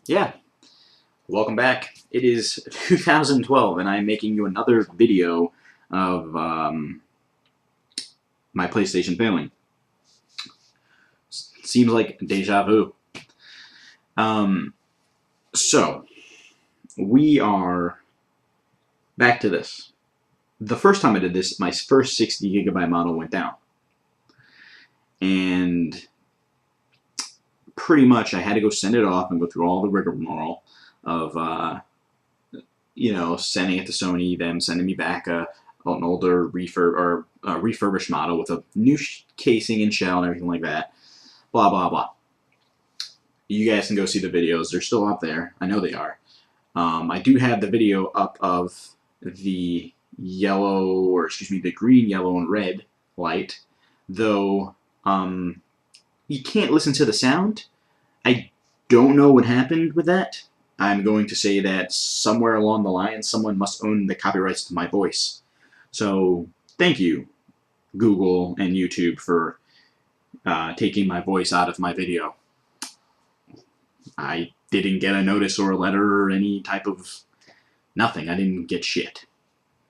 Yeah, welcome back. It is 2012, and I'm making you another video of my PlayStation failing. Seems like deja vu. Um, so, we are back to this. The first time I did this, my first 60 gigabyte model went down. And pretty much I had to go send it off and go through all the rigmarole of sending it to Sony, them sending me back an older refurbished model with a new casing and shell and everything like that. Blah blah blah. You guys can go see the videos; they're still up there. I know they are. I do have the video up of the the green, yellow, and red light, though you can't listen to the sound. I don't know what happened with that. I'm going to say that somewhere along the line, someone must own the copyrights to my voice. So, thank you, Google and YouTube, for taking my voice out of my video. I didn't get a notice or a letter or any type of nothing. I didn't get shit.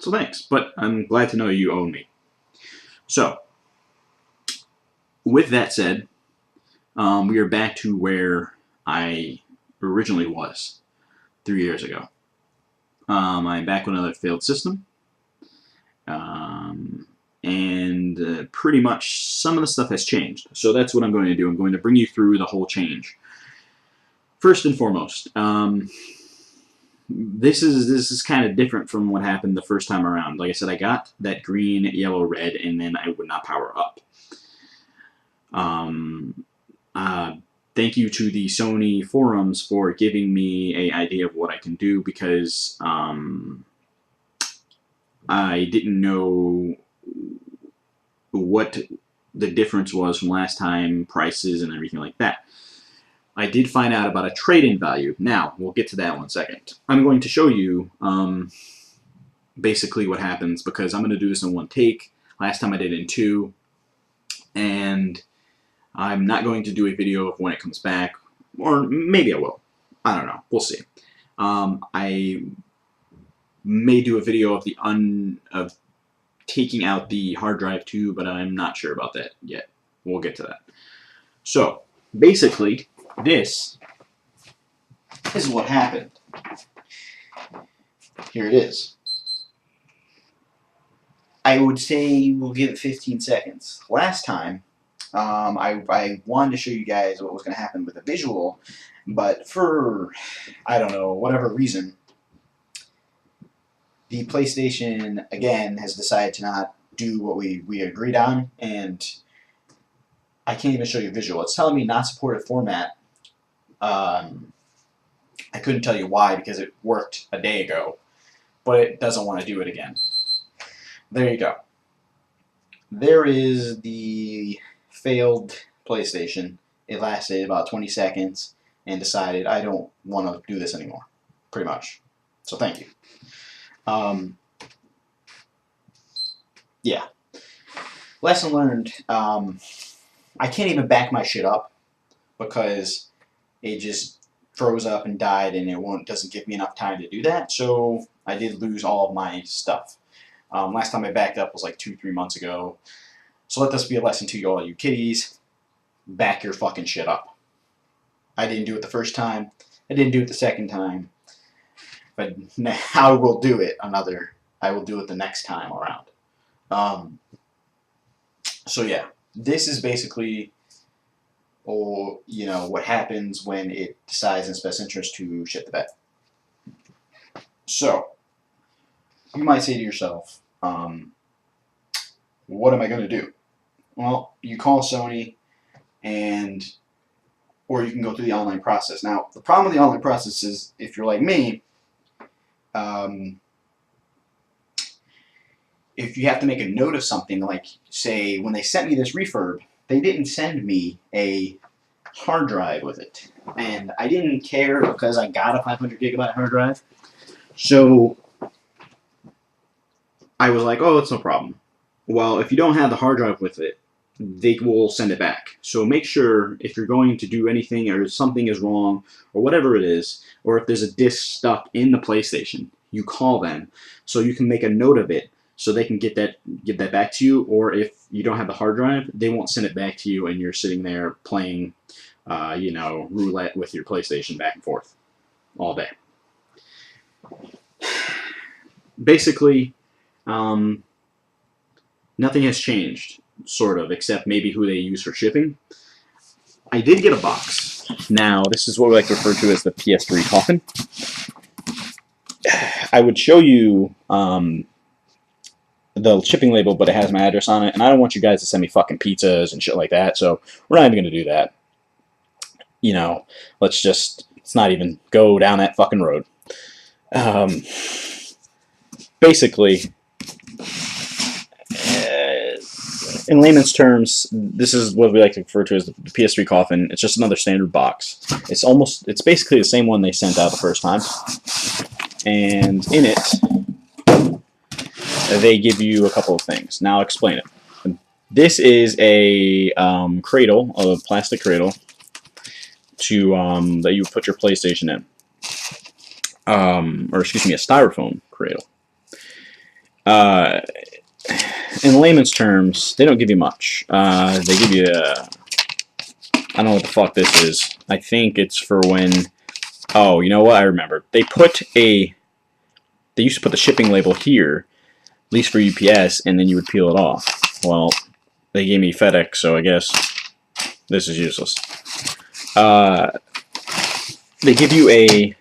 So thanks, but I'm glad to know you own me. So, with that said, we are back to where I originally was 3 years ago. I'm back with another failed system. And pretty much some of the stuff has changed. So that's what I'm going to do. I'm going to bring you through the whole change. First and foremost, this is kind of different from what happened the first time around. Like I said, I got that green, yellow, red, and then I would not power up. Thank you to the Sony forums for giving me an idea of what I can do, because I didn't know what the difference was from last time, prices and everything like that. I did find out about a trade-in value. Now, we'll get to that in 1 second. I'm going to show you basically what happens, because I'm going to do this in one take. Last time I did it in two. And I'm not going to do a video of when it comes back. Or maybe I will. I don't know. We'll see. I may do a video of taking out the hard drive too, but I'm not sure about that yet. We'll get to that. So, basically, this is what happened. Here it is. I would say we'll give it 15 seconds. Last time, I wanted to show you guys what was going to happen with the visual, but for, I don't know, whatever reason, the PlayStation, again, has decided to not do what we agreed on, and I can't even show you visual. It's telling me not supported format. I couldn't tell you why, because it worked a day ago, but it doesn't want to do it again. There you go. There is the failed PlayStation. It lasted about 20 seconds and decided I don't want to do this anymore, pretty much. So thank you. Yeah. Lesson learned. I can't even back my shit up because it just froze up and died, and it doesn't give me enough time to do that. So I did lose all of my stuff. Last time I backed up was like 2-3 months ago. So let this be a lesson to you, all you kiddies. Back your fucking shit up. I didn't do it the first time. I didn't do it the second time. But now I will do it I will do it the next time around. So yeah, this is basically, what happens when it decides in its best interest to shit the bed. So, you might say to yourself, what am I going to do? Well, you call Sony, or you can go through the online process. Now, the problem with the online process is, if you're like me, if you have to make a note of something, like, say, when they sent me this refurb, they didn't send me a hard drive with it. And I didn't care because I got a 500 gigabyte hard drive. So I was like, oh, it's no problem. Well, if you don't have the hard drive with it, they will send it back. So make sure if you're going to do anything or something is wrong or whatever it is, or if there's a disc stuck in the PlayStation, you call them so you can make a note of it so they can get that back to you. Or if you don't have the hard drive, they won't send it back to you and you're sitting there playing, roulette with your PlayStation back and forth all day. Basically, nothing has changed, sort of, except maybe who they use for shipping. I did get a box. Now, this is what we like to refer to as the PS3 coffin. I would show you the shipping label, but it has my address on it, and I don't want you guys to send me fucking pizzas and shit like that, so we're not even going to do that. Let's not even go down that fucking road. Basically, in layman's terms, this is what we like to refer to as the PS3 coffin. It's just another standard box. It's basically the same one they sent out the first time. And in it, they give you a couple of things. Now I'll explain it. This is a cradle, a plastic cradle, that you put your PlayStation in. Or excuse me, a styrofoam cradle. In layman's terms, they don't give you much. They give you I don't know what the fuck this is. I think it's for when... Oh, you know what? I remember. They used to put the shipping label here, at least for UPS, and then you would peel it off. Well, they gave me FedEx, so I guess this is useless. They give you a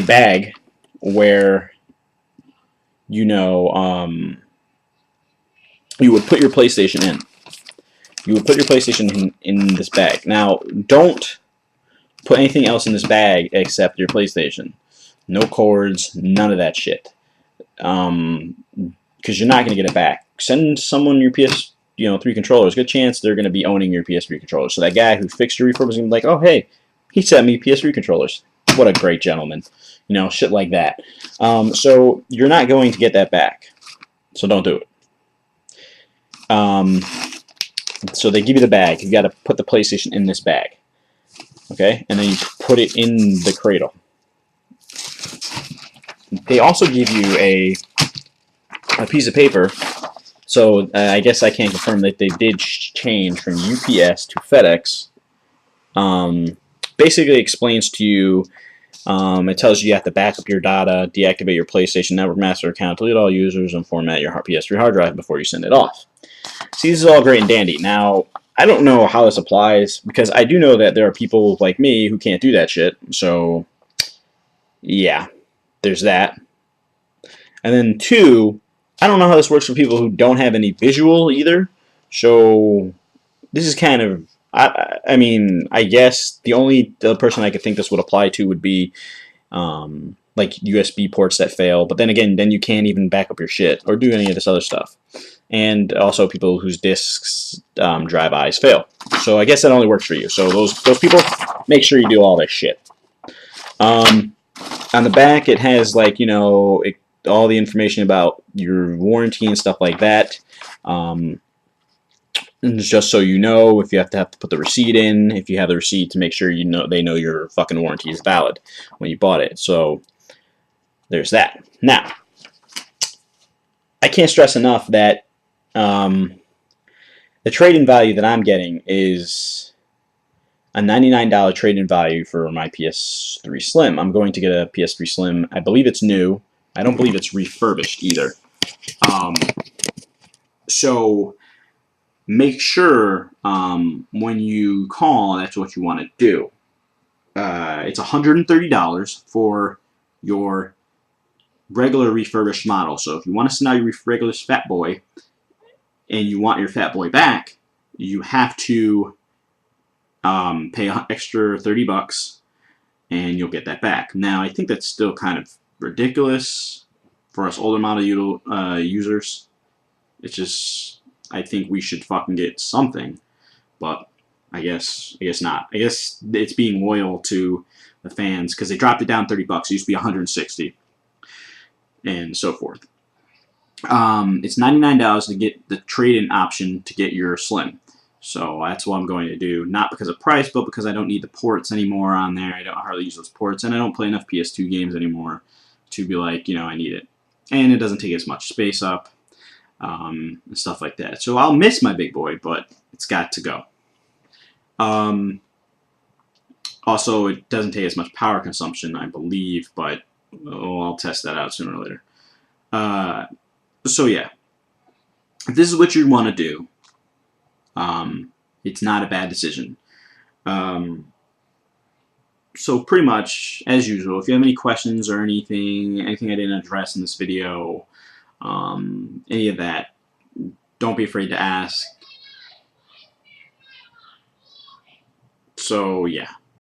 bag where you would put your PlayStation in. You would put your PlayStation in this bag. Now, don't put anything else in this bag except your PlayStation. No cords, none of that shit. Because you're not going to get it back. Send someone your PS3 controllers. Good chance they're going to be owning your PS3 controllers. So that guy who fixed your refurb is going to be like, oh, hey, he sent me PS3 controllers. What a great gentleman. Shit like that. So you're not going to get that back. So don't do it. So they give you the bag. You got to put the PlayStation in this bag. Okay? And then you put it in the cradle. They also give you a piece of paper. So I guess I can confirm that they did change from UPS to FedEx. Basically explains to you, it tells you have to back up your data, deactivate your PlayStation Network Master account, delete all users, and format your PS3 hard drive before you send it off. See, this is all great and dandy. Now, I don't know how this applies, because I do know that there are people like me who can't do that shit. So, yeah, there's that. And then 2, I don't know how this works for people who don't have any visual either. So, this is kind of... I mean, I guess the only other person I could think this would apply to would be like USB ports that fail. But then again, then you can't even back up your shit or do any of this other stuff. And also people whose discs drive-bys fail. So I guess that only works for you. So those people, make sure you do all this shit. On the back, it has like, all the information about your warranty and stuff like that. Just so you know, if you have to put the receipt in, if you have the receipt, to make sure they know your fucking warranty is valid when you bought it. So there's that. Now, I can't stress enough that the trade-in value that I'm getting is a $99 trade-in value for my PS3 Slim. I'm going to get a PS3 Slim. I believe it's new. I don't believe it's refurbished either. So make sure when you call, that's what you want to do. It's $130 for your regular refurbished model. So if you want to send out your regular Fat Boy and you want your Fat Boy back, you have to pay an extra $30 and you'll get that back. Now, I think that's still kind of ridiculous for us older model users. It's just, I think we should fucking get something, but I guess not. I guess it's being loyal to the fans because they dropped it down $30. It used to be $160, and so forth. It's $99 to get the trade-in option to get your Slim. So that's what I'm going to do. Not because of price, but because I don't need the ports anymore on there. I don't hardly use those ports, and I don't play enough PS2 games anymore to be like, I need it. And it doesn't take as much space up, and stuff like that. So I'll miss my big boy, but it's got to go. Also, it doesn't take as much power consumption, I believe, but I'll test that out sooner or later. So yeah, if this is what you want to do, it's not a bad decision. So pretty much, as usual, if you have any questions or anything I didn't address in this video, any of that, don't be afraid to ask. So yeah.